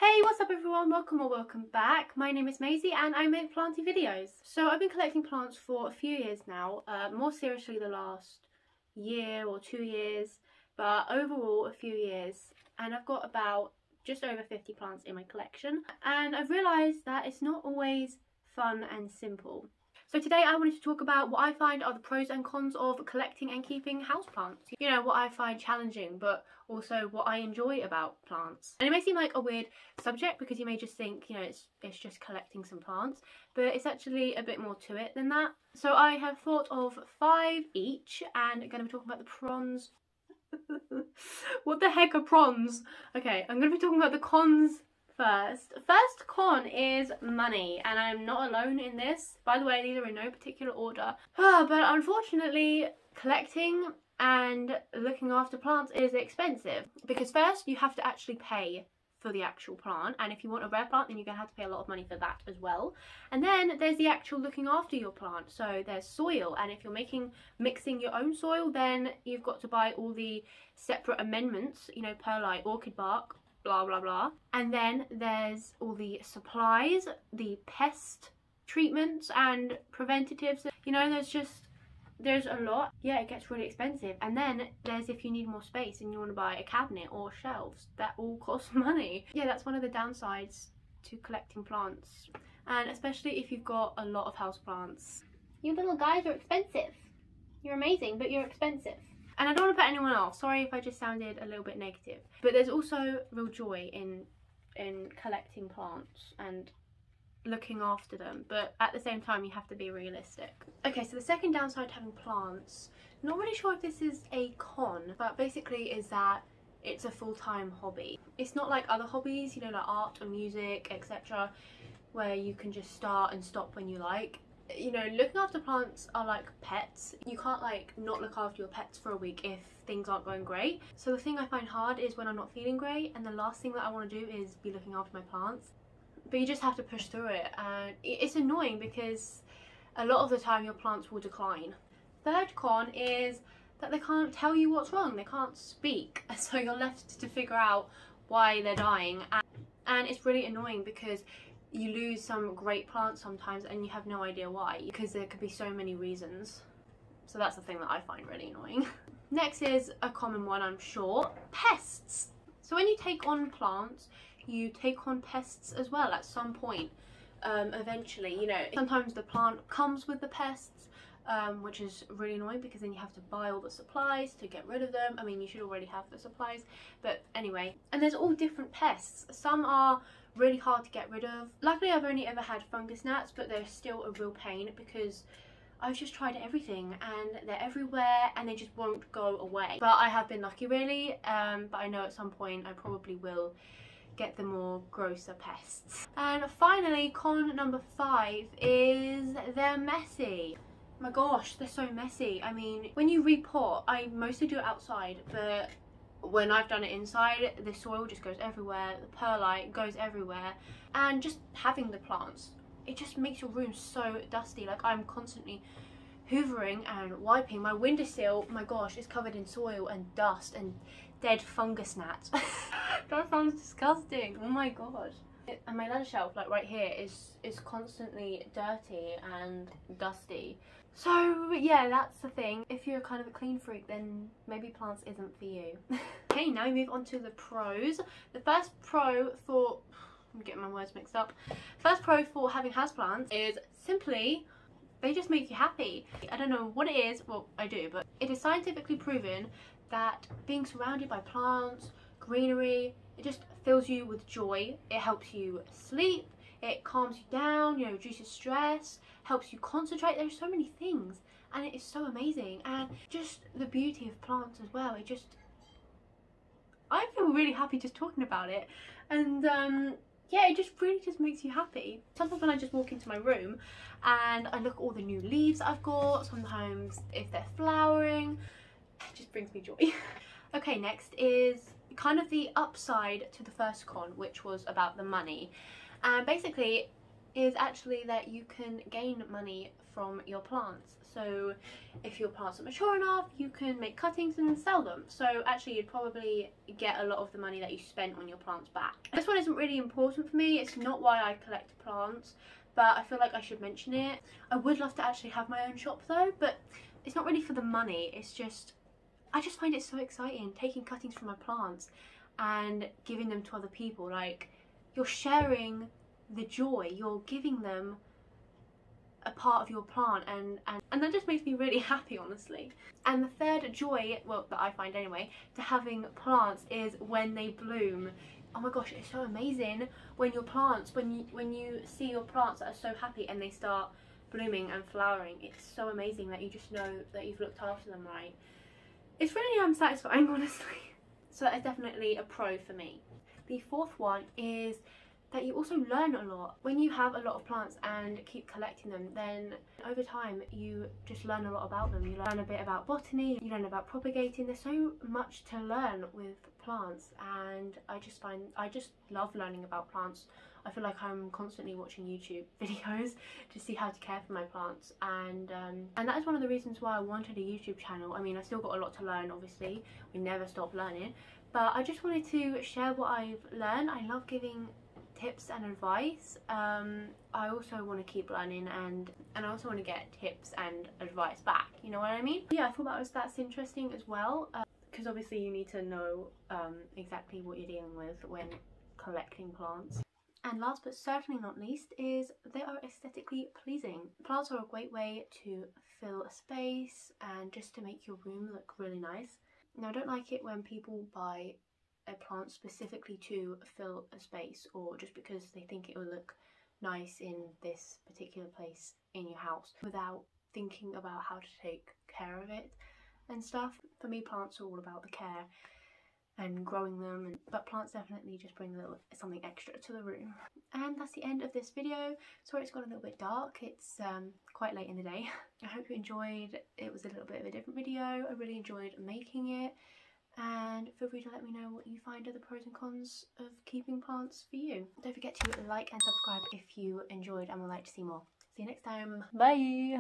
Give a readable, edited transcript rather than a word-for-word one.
Hey, what's up everyone? Welcome or welcome back. My name is Maisie and I make planty videos. So I've been collecting plants for a few years now, more seriously the last year or 2 years, but overall a few years, and I've got about just over 50 plants in my collection, and I've realised that it's not always fun and simple. So today I wanted to talk about what I find are the pros and cons of collecting and keeping houseplants. You know, what I find challenging, but also what I enjoy about plants. And it may seem like a weird subject because you may just think, you know, it's just collecting some plants, but it's actually a bit more to it than that. So I have thought of 5 each and I'm going to be talking about the pros. What the heck are pros? Okay, I'm going to be talking about the cons first. First con is money, and I'm not alone in this. By the way, these are in no particular order. But unfortunately, collecting and looking after plants is expensive, because first you have to actually pay for the actual plant, and if you want a rare plant then you're going to have to pay a lot of money for that as well. And then there's the actual looking after your plant, so there's soil, and if you're mixing your own soil, then you've got to buy all the separate amendments, you know, perlite, orchid bark, blah blah blah. And then there's all the supplies, the pest treatments and preventatives, you know, there's a lot. Yeah, it gets really expensive. And then there's if you need more space and you want to buy a cabinet or shelves, that all costs money. Yeah, that's one of the downsides to collecting plants, and especially if you've got a lot of houseplants. You little guys are expensive. You're amazing, but you're expensive. And I don't want to put anyone off, sorry if I just sounded a little bit negative, but there's also real joy in collecting plants and looking after them, but at the same time you have to be realistic. Okay, so the second downside to having plants, not really sure if this is a con, but basically is that it's a full-time hobby. It's not like other hobbies, you know, like art or music, etc., where you can just start and stop when you like. You know, looking after plants are like pets. You can't like not look after your pets for a week if things aren't going great. So the thing I find hard is when I'm not feeling great, and the last thing that I want to do is be looking after my plants. But you just have to push through it, and it's annoying because a lot of the time your plants will decline. Third con is that they can't tell you what's wrong, they can't speak, so you're left to figure out why they're dying, and it's really annoying because you lose some great plants sometimes and you have no idea why, because there could be so many reasons. So that's the thing that I find really annoying. Next is a common one, I'm sure, pests. So when you take on plants, you take on pests as well at some point, eventually. You know, sometimes the plant comes with the pests, which is really annoying because then you have to buy all the supplies to get rid of them. I mean, you should already have the supplies, but anyway. And there's all different pests. Some are really hard to get rid of. Luckily I've only ever had fungus gnats, but they're still a real pain because I've just tried everything and they're everywhere and they just won't go away. But I have been lucky really, but I know at some point I probably will get the more grosser pests. And finally, con number 5 is they're messy. My gosh, they're so messy. I mean, when you repot, I mostly do it outside, but when I've done it inside, the soil just goes everywhere, the perlite goes everywhere, and just having the plants, it just makes your room so dusty. Like, I'm constantly hoovering and wiping. My windowsill, my gosh, is covered in soil and dust and dead fungus gnats. That sounds disgusting, oh my god. And my ladder shelf, like right here, is constantly dirty and dusty. So yeah, that's the thing. If you're kind of a clean freak, then maybe plants isn't for you. Okay, now we move on to the pros. The first pro for, I'm getting my words mixed up. First pro for having houseplants is simply, they just make you happy. I don't know what it is, well I do, but it is scientifically proven that being surrounded by plants, greenery, it just fills you with joy. It helps you sleep, it calms you down, you know, reduces stress, helps you concentrate. There's so many things, and it is so amazing. And just the beauty of plants as well, it just, I feel really happy just talking about it. And yeah, it just really just makes you happy. Sometimes when I just walk into my room and I look at all the new leaves that I've got, sometimes if they're flowering, it just brings me joy. Okay, next is kind of the upside to the first con, which was about the money. And basically, is actually that you can gain money from your plants. So if your plants are mature enough, you can make cuttings and sell them. So actually you'd probably get a lot of the money that you spent on your plants back. This one isn't really important for me. It's not why I collect plants, but I feel like I should mention it. I would love to actually have my own shop though, but it's not really for the money. It's just, I just find it so exciting taking cuttings from my plants and giving them to other people. Like, you're sharing the joy, you're giving them a part of your plant, and that just makes me really happy, honestly. And the third joy, well, that I find anyway, to having plants is when they bloom. Oh my gosh, it's so amazing when your plants, when you see your plants that are so happy and they start blooming and flowering. It's so amazing that you just know that you've looked after them right. It's really satisfying, honestly. So that is definitely a pro for me. The fourth one is that you also learn a lot. When you have a lot of plants and keep collecting them, then over time you just learn a lot about them. You learn a bit about botany, you learn about propagating. There's so much to learn with plants, and I just love learning about plants. I feel like I'm constantly watching YouTube videos to see how to care for my plants, and that is one of the reasons why I wanted a YouTube channel. I mean, I still got a lot to learn, obviously. We never stop learning, but I just wanted to share what I've learned. I love giving tips and advice. I also want to keep learning, and I also want to get tips and advice back, you know what I mean? Yeah, I thought that's interesting as well, because obviously you need to know exactly what you're dealing with when collecting plants. And last but certainly not least is they are aesthetically pleasing. Plants are a great way to fill a space and just to make your room look really nice. Now, I don't like it when people buy a plant specifically to fill a space, or just because they think it will look nice in this particular place in your house without thinking about how to take care of it and stuff. For me, plants are all about the care and growing them, but plants definitely just bring a little something extra to the room. And that's the end of this video. Sorry it's got a little bit dark, it's quite late in the day. I hope you enjoyed. It was a little bit of a different video. I really enjoyed making it, and feel free to let me know what you find are the pros and cons of keeping plants for you. Don't forget to like and subscribe if you enjoyed and would like to see more. See you next time. Bye!